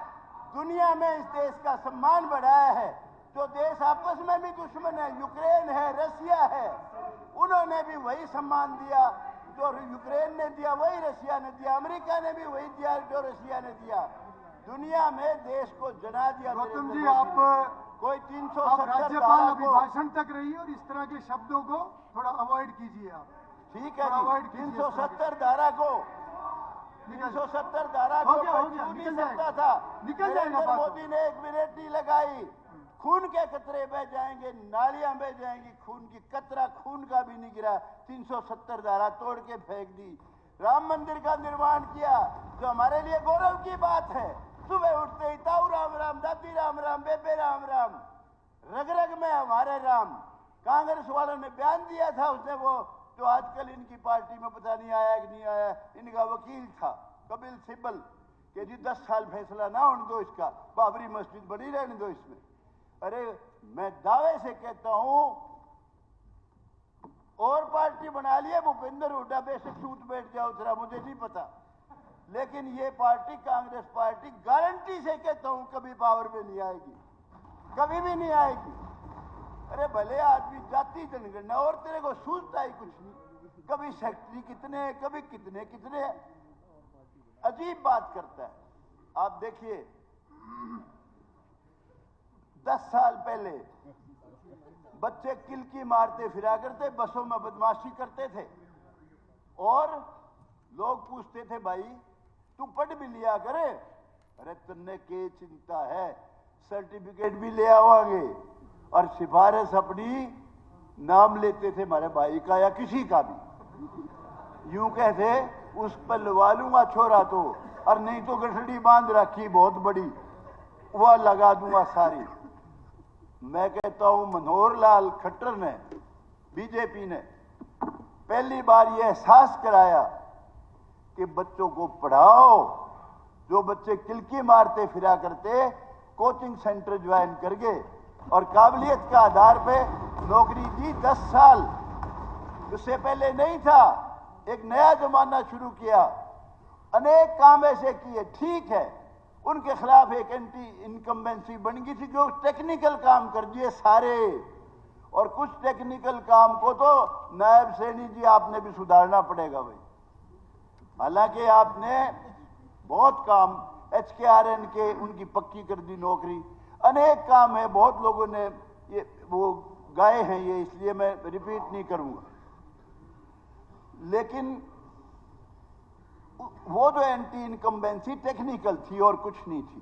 दुनिया में इस देश का सम्मान बढ़ाया है। जो देश आपस में भी दुश्मन है, यूक्रेन है, रशिया है, उन्होंने भी वही सम्मान दिया जो यूक्रेन ने दिया, वही रशिया ने दिया। अमेरिका ने भी वही दिया जो रशिया ने दिया। दुनिया में देश को जना दिया। गौतम जी, आप कोई 370 राज्यपाल अभिभाषण तक रहिए और इस तरह के शब्दों को थोड़ा अवॉइड कीजिए आप। ठीक है जी, 370 धारा को, 370 धारा को निकल सकता था। निकल जाएगा। मोदी ने 1 मिनट नहीं लगाई, खून के कतरे बह जाएंगे, नालियां बह जाएंगी, खून की कतरा खून का भी नहीं गिरा। 370 धारा तोड़ के फेंक दी। राम मंदिर का निर्माण किया, जो हमारे लिए गौरव की बात है। सुबह उठते ही ताऊ राम राम, दादी राम राम, बेबे राम राम, रग रग में हमारे राम। कांग्रेस वालों ने बयान दिया था, उसने वो जो आजकल इनकी पार्टी में पता नहीं आया कि नहीं आया, इनका वकील था कपिल सिब्बल, कि जी 10 साल फैसला ना होने दो इसका, बाबरी मस्जिद बनी रहने दो इसमें। अरे मैं दावे से कहता हूं, और पार्टी बना लिया भूपेंद्र हुड्डा, बेशक सूत बैठ जाओ जरा, मुझे नहीं पता, लेकिन ये पार्टी, कांग्रेस पार्टी, गारंटी से कहता हूं कभी पावर में नहीं आएगी, कभी भी नहीं आएगी। अरे भले आदमी जाति जनगणना और तेरे को सूझता ही कुछ नहीं, कभी सेक्रेटरी कितने, कभी कितने कितने, अजीब बात करता है। आप देखिए 10 साल पहले बच्चे किलकी मारते फिरा करते, बसों में बदमाशी करते थे और लोग पूछते थे भाई तू पढ़ भी लिया करे, अरे तुमने के चिंता है, सर्टिफिकेट भी ले आवांगे। और सिफारिश अपनी नाम लेते थे हमारे भाई का या किसी का भी, यूं कहते उस पर लगा लूंगा छोरा तो, और नहीं तो गठड़ी बांध रखी बहुत बड़ी वह लगा दूंगा सारी। मैं कहता हूं मनोहर लाल खट्टर ने, बीजेपी ने पहली बार यह एहसास कराया कि बच्चों को पढ़ाओ, जो बच्चे किलकी मारते फिरा करते कोचिंग सेंटर ज्वाइन करके और काबिलियत के आधार पे नौकरी दी। 10 साल उससे पहले नहीं था, एक नया जमाना शुरू किया, अनेक काम ऐसे किए। ठीक है, उनके खिलाफ एक एंटी इनकम्बेंसी बन गई थी, जो टेक्निकल काम कर दिए सारे, और कुछ टेक्निकल काम को तो नायब सैनी जी आपने भी सुधारना पड़ेगा भाई। हालांकि आपने बहुत काम HKRN के उनकी पक्की कर दी नौकरी, अनेक काम है, बहुत लोगों ने ये वो गाए हैं ये, इसलिए मैं रिपीट नहीं करूंगा। लेकिन वो जो एंटी इनकम्बेंसी टेक्निकल थी और कुछ नहीं थी,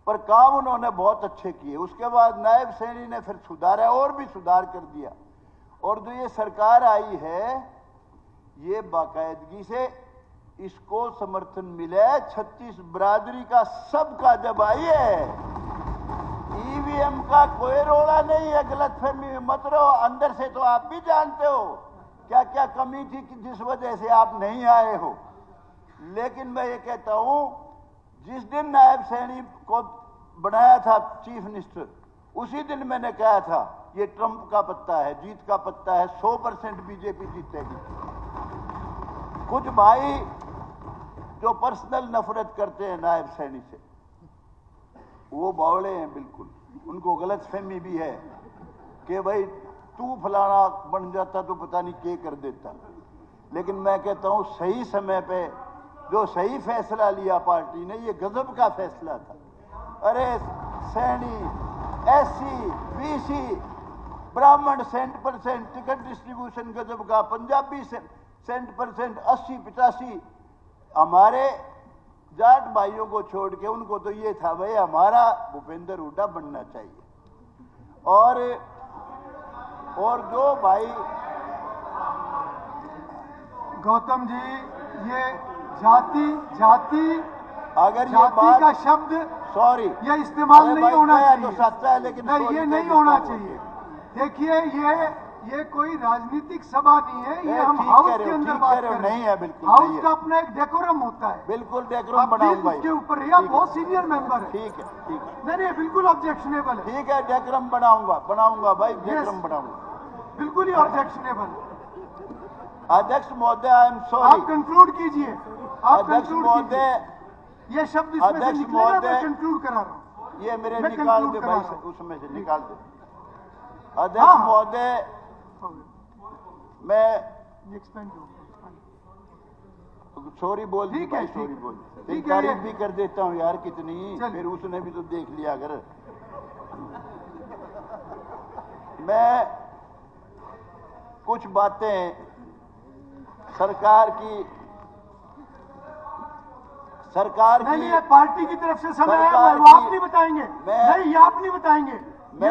पर काम उन्होंने बहुत अच्छे किए। उसके बाद नायब सैनी ने फिर सुधारा और भी सुधार कर दिया, और जो ये सरकार आई है ये बाकायदगी से इसको समर्थन मिला है 36 बरादरी का, सबका जब आई है। EVM का कोई रोड़ा नहीं है, गलतफहमी में मत रहो। अंदर से तो आप भी जानते हो क्या क्या कमी थी कि जिस वजह से आप नहीं आए हो। लेकिन मैं ये कहता हूं, जिस दिन नायब सैनी को बनाया था चीफ मिनिस्टर, उसी दिन मैंने कहा था ये ट्रंप का पत्ता है, जीत का पत्ता है, 100% बीजेपी जीतेगी। कुछ भाई जो पर्सनल नफरत करते हैं नायब सैनी से, वो बावड़े हैं बिल्कुल, उनको गलतफहमी भी है कि भाई तू फलाना बन जाता तो पता नहीं क्या कर देता। लेकिन मैं कहता हूं सही समय पे जो सही फैसला लिया पार्टी ने, ये गजब का फैसला था। अरे सैनी, SC, BC, ब्राह्मण 100% टिकट डिस्ट्रीब्यूशन गजब का, पंजाबी 100%, 80-85, हमारे जाट भाइयों को छोड़ के उनको तो ये था भाई हमारा भूपेंद्र हुड्डा बनना चाहिए। और जो भाई गौतम जी, ये जाति अगर ये जाति बात का शब्द सॉरी ये इस्तेमाल नहीं होना तो चाहिए, सच्चा है, लेकिन नहीं ये नहीं होना चाहिए। देखिए ये कोई राजनीतिक सभा नहीं है, ये हम हाउस के अंदर बात कर रहे हैं। नहीं है, बिल्कुल हाउस का अपना एक डेकोरम होता है, बिल्कुल डेकोरम बनाऊंगा उसके ऊपर आप बहुत सीनियर मेंबर है। ठीक है, ठीक है, नहीं बिल्कुल ऑब्जेक्शनेबल है। ठीक है, डेकोरम बनाऊंगा भाई, डेकोरम बनाऊंगा, बिल्कुल ही ऑब्जेक्शनेबल। अध्यक्ष महोदय आई एम सॉरी, आप कंक्लूड कीजिए। अध्यक्ष महोदय, ये शब्द इसमें से निकलेगा, मैं कंक्लूड करा रहा हूं। ये मेरे निकाल दे भाई, उसमें से निकाल दे। अध्यक्ष हाँ। महोदय, मैं सॉरी बोल दी भाई, सॉरी बोल दी, तारीफ भी कर देता हूँ यार कितनी, फिर उसने भी तो देख लिया अगर। मैं कुछ बातें सरकार की नहीं, पार्टी की तरफ से समय है, वो आप नहीं बताएंगे। नहीं, ये आप नहीं बताएंगे। ये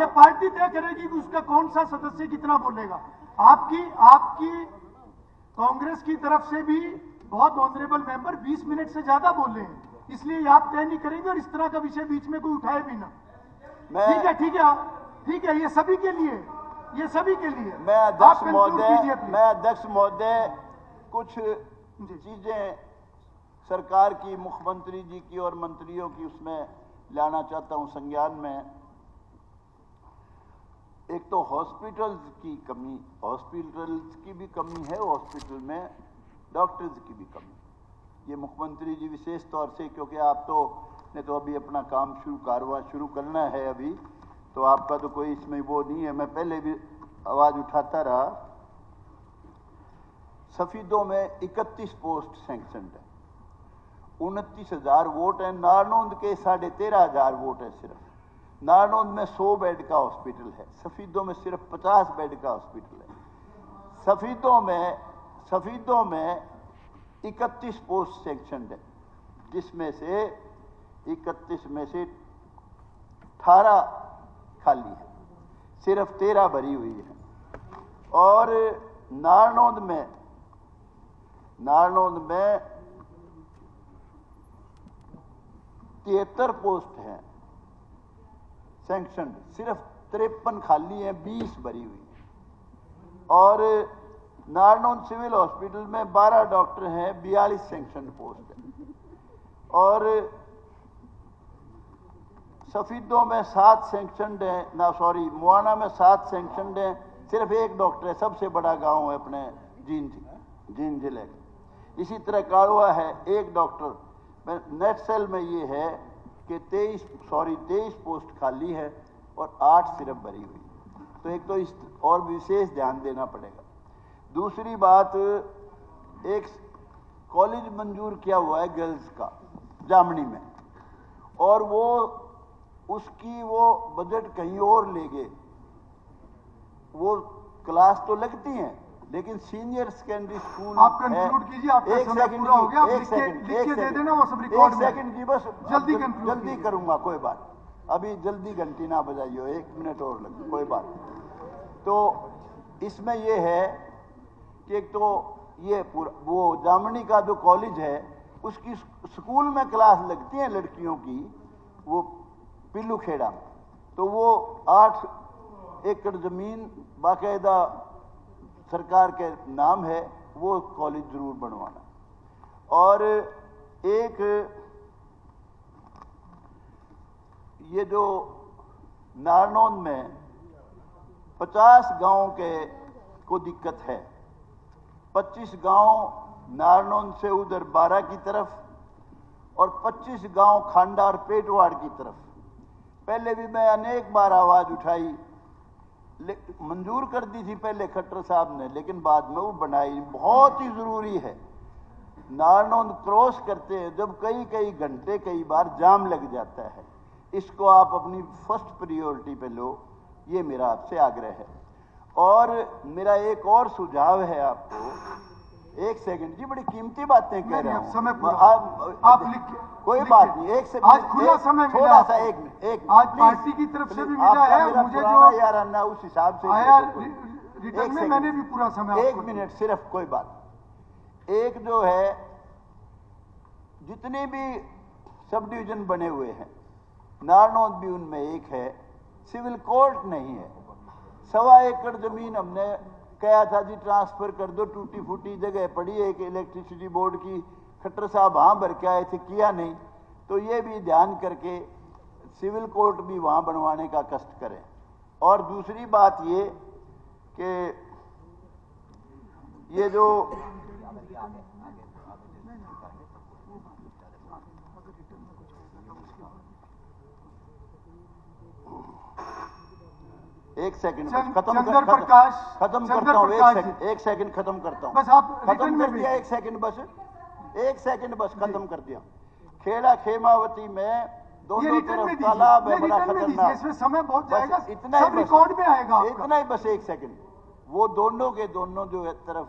पार्टी तय करेगी कि उसका कौन सा सदस्य कितना बोलेगा। आपकी कांग्रेस की तरफ से भी बहुत ऑनरेबल मेंबर 20 मिनट से ज्यादा बोल रहे हैं, इसलिए आप तय नहीं करेंगे, और इस तरह का विषय बीच में कोई उठाए भी ना। ठीक है, ये सभी के लिए, मैं अध्यक्ष महोदय कुछ चीजें सरकार की, मुख्यमंत्री जी की और मंत्रियों की उसमें लाना चाहता हूं संज्ञान में। एक तो हॉस्पिटल्स की भी कमी है, हॉस्पिटल में डॉक्टर्स की भी कमी। ये मुख्यमंत्री जी विशेष तौर से, क्योंकि आप तो ने तो अभी अपना काम कारवा शुरू करना है अभी, तो आपका तो कोई इसमें वो नहीं है, मैं पहले भी आवाज उठाता रहा। सफीदों में 31 पोस्ट सैंक्शनड है, 29,000 वोट है। नारनौंद के 13,500 वोट है सिर्फ। नारनौंद में 100 बेड का हॉस्पिटल है, सफीदों में सिर्फ 50 बेड का हॉस्पिटल है। सफीदों में 31 पोस्ट सैंक्शनड है, जिसमें से 31 में से 18 खाली है, सिर्फ 13 भरी हुई है। और नारनौंद में 73 पोस्ट हैं सैंक्शनड, सिर्फ 53 खाली हैं, 20 भरी हुई है। और नारनौंद सिविल हॉस्पिटल में 12 डॉक्टर हैं, 42 सैंक्शनड पोस्ट है। और सफीदों में 7 सैंक्शनड है, मुआना में 7 सैंक्शनड है, सिर्फ 1 डॉक्टर है। सबसे बड़ा गांव है अपने जींद जिले का। इसी तरह काड़वा है, 1 डॉक्टर। नेट सेल में ये है कि 23 पोस्ट खाली है और 8 सिर्फ भरी हुई। तो एक तो इस और विशेष ध्यान देना पड़ेगा। दूसरी बात, एक कॉलेज मंजूर किया हुआ है गर्ल्स का जामनी में, और उसकी बजट कहीं और ले गए। वो क्लास तो लगती हैं, लेकिन सीनियर सेकेंडरी स्कूल आप कंक्लूड कीजिए, आपका समय पूरा हो गया। लिख के दे देना, वो सब रिकॉर्ड में। 1 सेकंड जी, बस जल्दी करूंगा, कोई बात। अभी जल्दी घंटी ना बजाइयो, 1 मिनट और लगे, कोई बात। तो इसमें ये है कि एक तो ये वो जामनी का जो कॉलेज है, उसकी स्कूल में क्लास लगती है लड़कियों की, वो पिल्लू खेड़ा में। तो वो 8 एकड़ जमीन बाकायदा सरकार के नाम है, वो कॉलेज जरूर बनवाना। और एक ये जो नारनौंद में 50 गांव को दिक्कत है, 25 गांव नारनौंद से उधर 12 की तरफ, और 25 गांव खांडा और पेटवाड़ की तरफ। पहले भी मैं अनेक बार आवाज उठाई, मंजूर कर दी थी पहले खट्टर साहब ने, लेकिन बाद में वो बनाई। बहुत ही जरूरी है। नारनौंद क्रॉस करते हैं जब कई घंटे कई बार जाम लग जाता है, इसको आप अपनी फर्स्ट प्रायोरिटी पे लो, ये मेरा आपसे आग्रह है। और मेरा एक और सुझाव है आपको। 1 सेकंड जी, बड़ी कीमती बातें कह रहा हूं। समय आप लिखिए, कोई बात नहीं। 1 सेकंड, आज खुला समय मिला, थोड़ा सा 1 मिनट, आज पार्टी की तरफ से भी मिला है मुझे, जो यार अन्ना उस हिसाब से आया रिटर्न में, मैंने भी पूरा समय। 1 मिनट सिर्फ, कोई बात। एक जो है, जितने भी सब डिवीजन बने हुए हैं, नारनौंद भी उनमें एक है, सिविल कोर्ट नहीं है। 1.25 एकड़ जमीन हमने कहा था जी ट्रांसफर कर दो, टूटी फूटी जगह पड़ी है एक इलेक्ट्रिसिटी बोर्ड की, खट्टर साहब वहां भर के आए थे, किया नहीं। तो ये भी ध्यान करके सिविल कोर्ट भी वहां बनवाने का कष्ट करें। और दूसरी बात ये कि ये जो एक सेकंड खत्म करता हूँ, 1 सेकंड खत्म करता हूँ, बस आप खत्म कर दिया। 1 सेकंड बस खत्म कर दिया। खेड़ा खेमावती में दोनों तरफ तालाब है, बड़ा खतरनाक। इसमें समय बहुत जाएगा, इतना सब रिकॉर्ड में आएगा। इतना ही बस 1 सेकंड। वो दोनों के दोनों जो है तरफ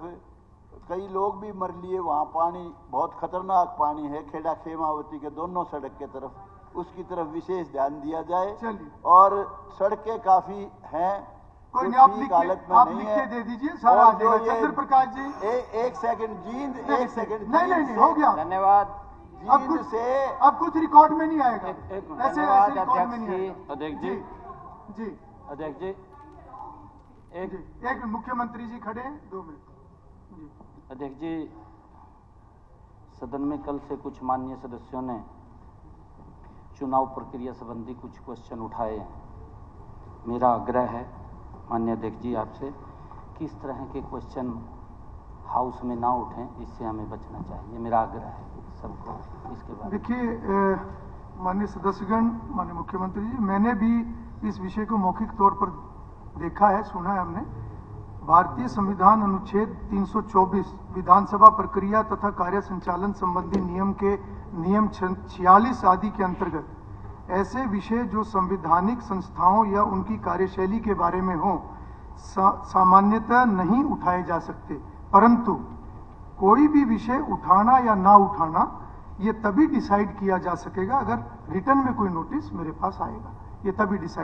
कई लोग भी मर लिए, वहां पानी बहुत खतरनाक पानी है, खेड़ा खेमावती के दोनों सड़क के तरफ, उसकी तरफ विशेष ध्यान दिया जाए। और सड़कें काफी हैं, कोई नहीं, आप लिख के दे दीजिए, सारा आ जाएगा। चंद्र प्रकाश जी 1 सेकंड, जींद 1 सेकंड, नहीं हो गया, धन्यवाद। जींद से अब कुछ रिकॉर्ड में नहीं आएगा, ऐसे रिकॉर्ड में नहीं आएगा। अध्यक्ष जी अध्यक्ष जी, एक मुख्यमंत्री जी खड़े हैं, 2 मिनट। अध्यक्ष जी, सदन में कल से कुछ माननीय सदस्यों ने चुनाव प्रक्रिया संबंधी कुछ क्वेश्चन उठाए हैं। मेरा आग्रह है माननीय अध्यक्ष जी आपसे, किस तरह के क्वेश्चन हाउस में ना उठें, इससे हमें बचना चाहिए। मेरा आग्रह है सबको इसके बारे में। देखिए माननीय सदस्यगण, माननीय मुख्यमंत्री जी, मैंने भी इस विषय को मौखिक तौर पर देखा है, सुना है हमने। भारतीय संविधान अनुच्छेद 324 विधानसभा प्रक्रिया तथा कार्य संचालन संबंधी नियम के नियम 46 आदि के अंतर्गत ऐसे विषय जो संवैधानिक संस्थाओं या उनकी कार्यशैली के बारे में हो सामान्यतः नहीं उठाए जा सकते, परंतु कोई भी विषय उठाना या ना उठाना ये तभी डिसाइड किया जा सकेगा अगर रिटर्न में कोई नोटिस मेरे पास आएगा, ये तभी डिसाइड